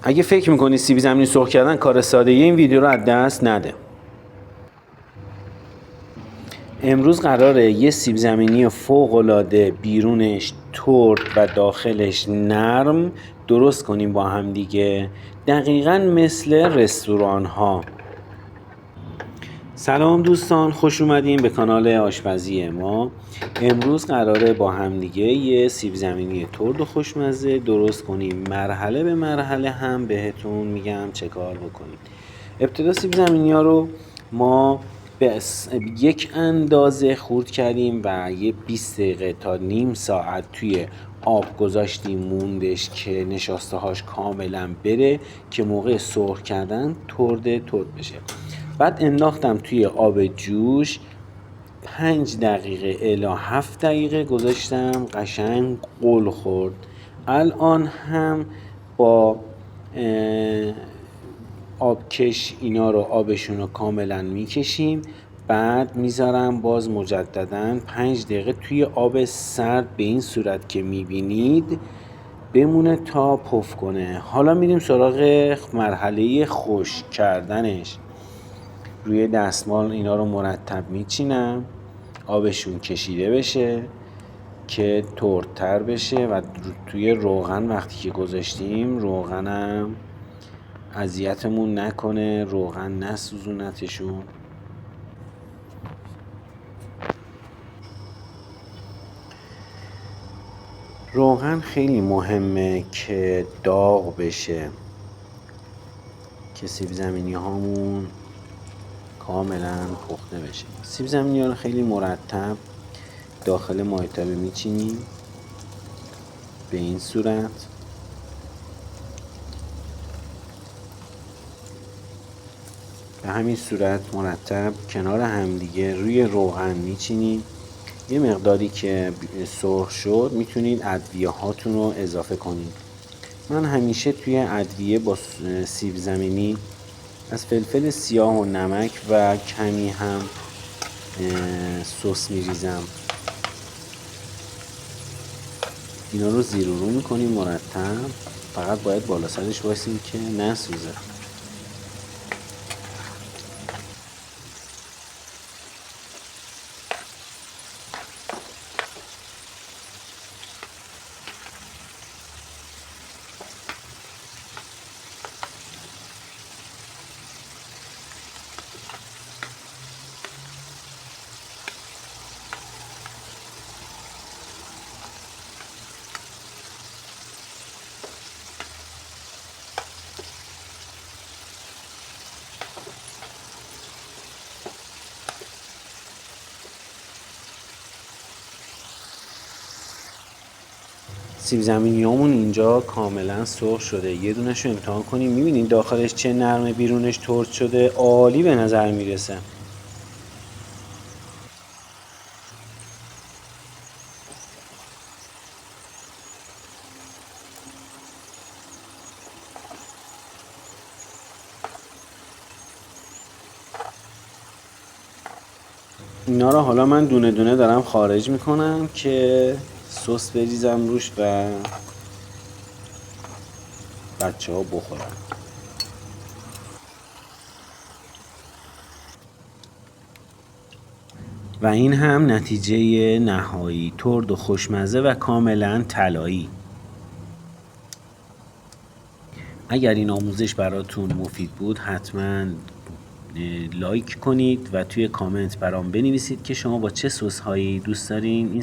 اگه فکر میکنی سیب زمینی سرخ کردن کار ساده این ویدیو رو از دست نده. امروز قراره یه سیب زمینی فوق‌العاده بیرونش ترد و داخلش نرم درست کنیم با هم دیگه، دقیقاً مثل رستوران ها. سلام دوستان، خوش اومدین به کانال آشپزی ما. امروز قراره با هم دیگه یه سیب زمینی ترد و خوشمزه درست کنیم. مرحله به مرحله هم بهتون میگم چه کار بکنیم. ابتدا سیب زمینی ها رو ما به یک اندازه خورد کردیم و یه 20 دقیقه تا نیم ساعت توی آب گذاشتیم موندش که نشاسته هاش کاملا بره که موقع سرخ کردن ترد بشه. بعد انداختم توی آب جوش 5 دقیقه الی 7 دقیقه گذاشتم، قشنگ غل خورد. الان هم با آبکش اینا رو آبشون رو کاملا میکشیم، بعد میذارم باز مجددا 5 دقیقه توی آب سرد به این صورت که میبینید بمونه تا پف کنه. حالا میریم سراغ مرحله خشک کردنش. روی دستمال اینا رو مرتب میچینم، آبشون کشیده بشه که تردتر بشه و توی روغن وقتی که گذاشتیم روغنم اذیتمون نکنه، روغن نسوزونتشون. روغن خیلی مهمه که داغ بشه که سیب زمینی هامون کاملا پخته بشه. سیب زمینی ها رو خیلی مرتب داخل مایتابه میچینیم به این صورت. به همین صورت مرتب کنار همدیگه روی روغن میچینیم. یه مقداری که سرخ شد میتونید ادویه هاتون رو اضافه کنید. من همیشه توی ادویه با سیب زمینی از فلفل سیاه و نمک و کمی هم سس میریزم. اینا رو زیر و رو میکنیم مرتب. فقط باید بالا سرش وایسیم که نسوزه. سیب زمینیامون اینجا کاملا سرخ شده. یه دونش رو امتحان کنیم میبینین داخلش چه نرمه بیرونش ترد شده. عالی به نظر میرسه. اینا رو حالا من دونه دونه دارم خارج میکنم که سس بریزم روش و بچه ها بخورن. و این هم نتیجه نهایی، ترد و خوشمزه و کاملا طلایی. اگر این آموزش براتون مفید بود حتما لایک کنید و توی کامنت برام بنویسید که شما با چه سس هایی دوست دارین این